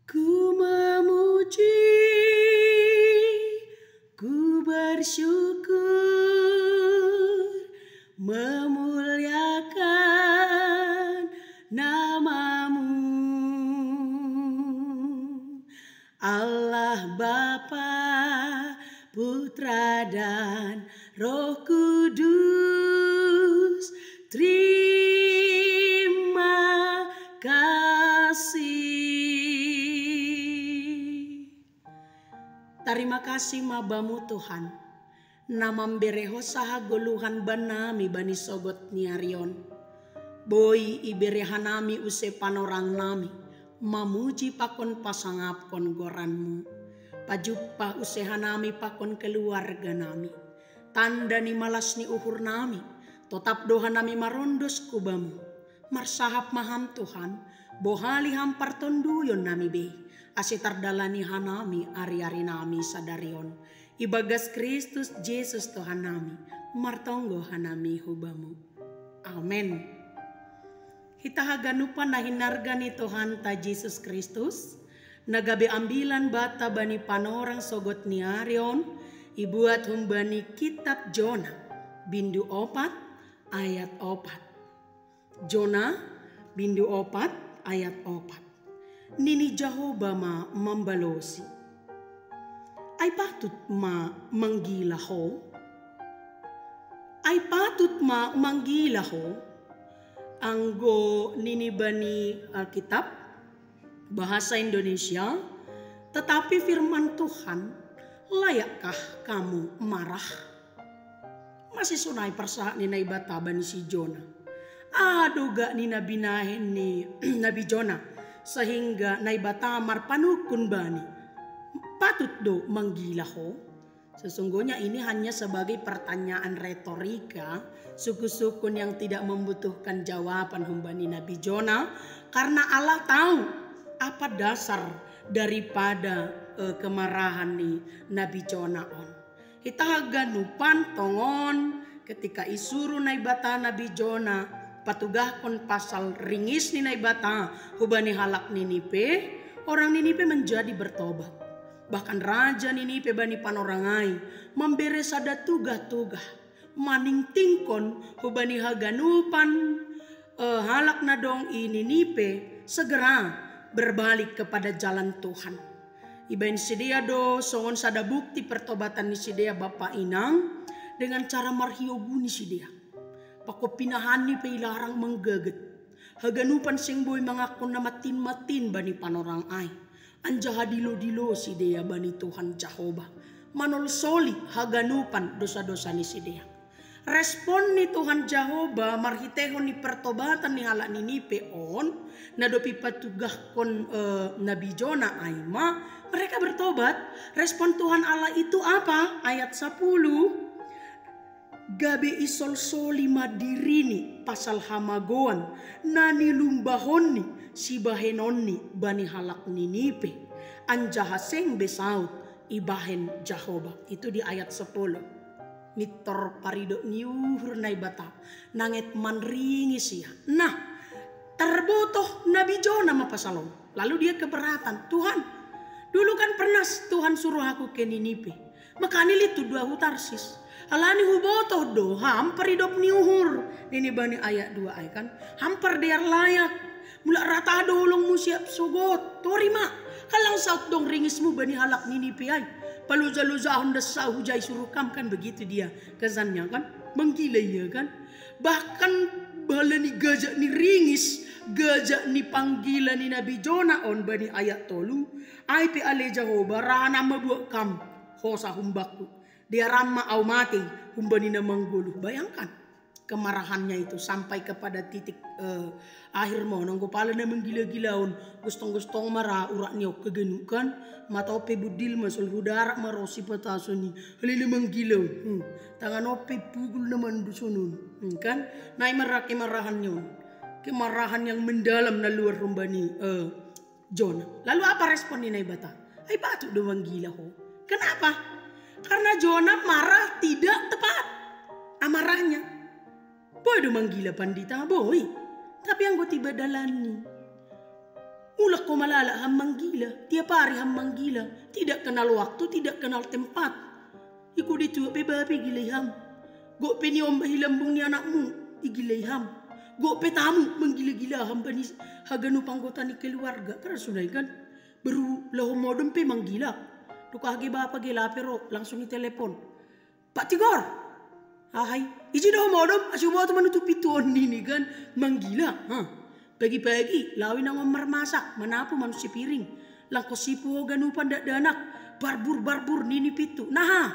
Ku memuji, ku bersyukur, memuliakan namamu, Allah Bapa, Putra dan Roh Kudus. Terima kasih. Terima kasih mabamu Tuhan. Namam bereho saha goluhan banami bani sogot niarion. Boy iberehanami use panorang nami. Mamuji pakon pasangapkon goranmu. Pajupah usehanami pakon keluarga nami. Tanda ni malas ni uhur nami. Tetap doha nami marondos kubamu. Marsahap maham Tuhan. Bohali hampar tonduyon nami be. Asitar dalani hanami ari-ari nami sadarion. Ibagas Kristus Yesus Tuhan nami. Martonggo hanami hubamu. Amen. Hita haganupan na hinarga ni Tuhan ta Yesus Kristus. Nagabe ambilan bata bani panorang sogot ni Arion. Ibuat humbani kitab Jona. Bindu 4 ayat 4. Jona bindu 4 ayat 4. Nini Jehovah ma membalosi. Ay patut ma manggila ho. Ay patut ma manggila ho. Anggo nini bani Alkitab bahasa Indonesia. Tetapi firman Tuhan, layakkah kamu marah? Masih sunai persahat ni naibata bani si Jona. Aduh gak ni nabi nahin ni Nabi Jona. Sehingga naibata marpanukun bani. Patut do manggila ho. Sesungguhnya ini hanya sebagai pertanyaan retorika. Suku-sukun yang tidak membutuhkan jawaban humbani Nabi Jona. Karena Allah tahu apa dasar daripada kemarahan ni Nabi Jona on. Kita ganupan tongon ketika isuru naibata Nabi Jona. Patugah kon pasal ringis ni naibata hubani halak Ninipe. Orang Ninipe menjadi bertobat. Bahkan raja Ninipe bani panorangai memberi sada tugah-tugah maning tingkon hubani haganupan halak nadong ini Ninipe segera berbalik kepada jalan Tuhan. Ibain sidia do songon sada bukti pertobatan ni sidia bapa inang dengan cara marhioguni sidia. Pako pinahani pe ilarang menggeget. Haganupan sing boy mangakon na matin-matin bani panorang ay. Anja hadilo-dilo si dea bani Tuhan Jehovah. Manol soli haganupan dosa-dosa ni si dea. Respon ni Tuhan Jehovah marhitehon ni pertobatan ni halak Ninipe on. Nadopi patugah kon Nabi Jona ayma. Mereka bertobat. Respon Tuhan Allah itu apa? Ayat 10. Gabe isol soli madirini pasal hamagoan nani lumbahonni si bahenonni bani halak Ninipe anjahaseng besaut ibahen Jehovah. Itu di ayat 10. Mitor parido niuhur naibata nanget manringi siya. Nah, terbotoh Nabi Jona mapasalong. Lalu dia keberatan. Tuhan, dulu kan pernah Tuhan suruh aku ke Ninipe. Maka nilitu dua hutarsis. Alani hubotoh do hampar hidup niuhur. Ini bani ayat 2 ay kan. Hampar diar layak. Mula rata do ulong musiap sugot. Torima. Kalang saut dong ringismu bani halak Ninipe ay. Paluza-luzahon desa hujai surukam kan begitu dia. Kesannya kan. Menggila ya kan. Bahkan bala ni gajak ni ringis. Gajak ni panggilan ni Nabi Jona on bani ayat 3. Ay pi ale Jehovah rana mabuak kam. Hosa humbaku. Dia ramah au mati humbani na mangguluh. Bayangkan kemarahannya itu sampai kepada titik akhir mo nang kepala na menggila-gilaon gustong-gustong marah urak niyo kegenukan mata ope budil masul hudara marosi patasoni halili menggilaw tangan ope pugul naman dusunun kan naik marah kemarahan nyo kemarahan yang mendalam na luar humbani Jona. Lalu apa respon ni naibata? Ay patut do manggila ho. Kenapa? Karena Jona marah tidak tepat amarahnya. Boy do manggila pandita boy. Tapi yang gue tiba dalani. Mulak ko malala hamang gila. Tiap hari hamang gila. Tidak kenal waktu, tidak kenal tempat. Iku dituwa pe babi giliham. Go pe ni om bahilambung ni anakmu igiliham. Go pe tamu menggila-gila hamba ni haganu panggota ni keluarga. Karena sudah kan baru lahu modem pe manggila. Duka hagi bapa gila pero langsung ditelepon. Pak Tigor. Hai, iji dah modem asyik bawa teman itu pituan ini kan manggila. Pagi-pagi lawin ang marmasak manapo manusia piring. Langko sipu ganu pandak danak barbur nini pitu. Nah,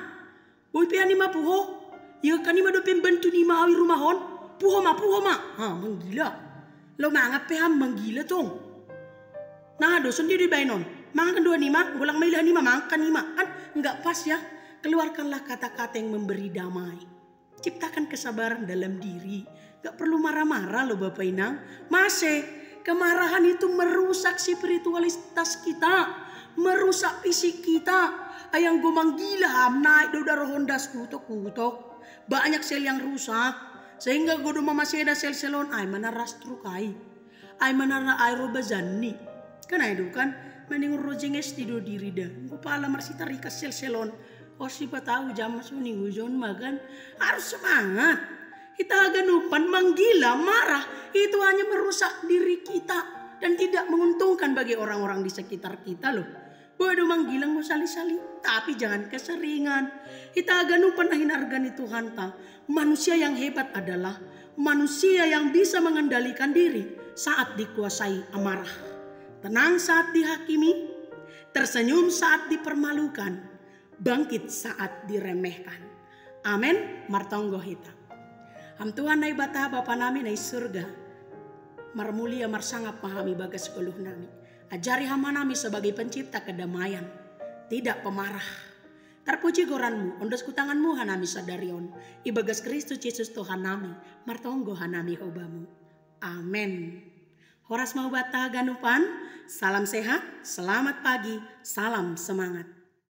boy pe ani mapuho. Ya kanima do pembantu ni maawi rumahon. Puho ma. Manggila. Lo mangap pe ham manggila tong. Nah, do sendiri bainon. Makan dua nima, gulang mailah nima, makan nima. Kan enggak pas ya. Keluarkanlah kata-kata yang memberi damai. Ciptakan kesabaran dalam diri. Gak perlu marah-marah loh Bapak Inang. Masih kemarahan itu merusak spiritualitas kita. Merusak fisik kita. Ayang gomang gila ham naik dodar hondas kutok. Banyak sel yang rusak. Sehingga godo masih ada sel-selon. Ay mana rastrukai. Ay mana aerobazani. Kan itu kan. Mending rojenges tidur diri dah. Kepala masih tarik sel-selon. Oh siapa tahu jam masuk nih hujan makan. Harus semangat. Kita ganupan menggila, marah, itu hanya merusak diri kita dan tidak menguntungkan bagi orang-orang di sekitar kita loh. Bodoh manggilang mau sali-sali, tapi jangan keseringan. Kita ganupan hinargan itu hanta. Manusia yang hebat adalah manusia yang bisa mengendalikan diri saat dikuasai amarah. Tenang saat dihakimi, tersenyum saat dipermalukan, bangkit saat diremehkan. Amin, martonggo hita. Ham Tuhan nai bata Bapa nami nai surga. Marmulia marsangap pahami bagas keluh nami. Ajari hama nami sebagai pencipta kedamaian. Tidak pemarah. Terpuji goranmu, ondos kutanganmu hanami sadarion. Ibagas Kristus Yesus Tuhan nami. Martonggo hanami hobamu. Amin. Horas mau bata ganupan. Salam sehat, selamat pagi, salam semangat.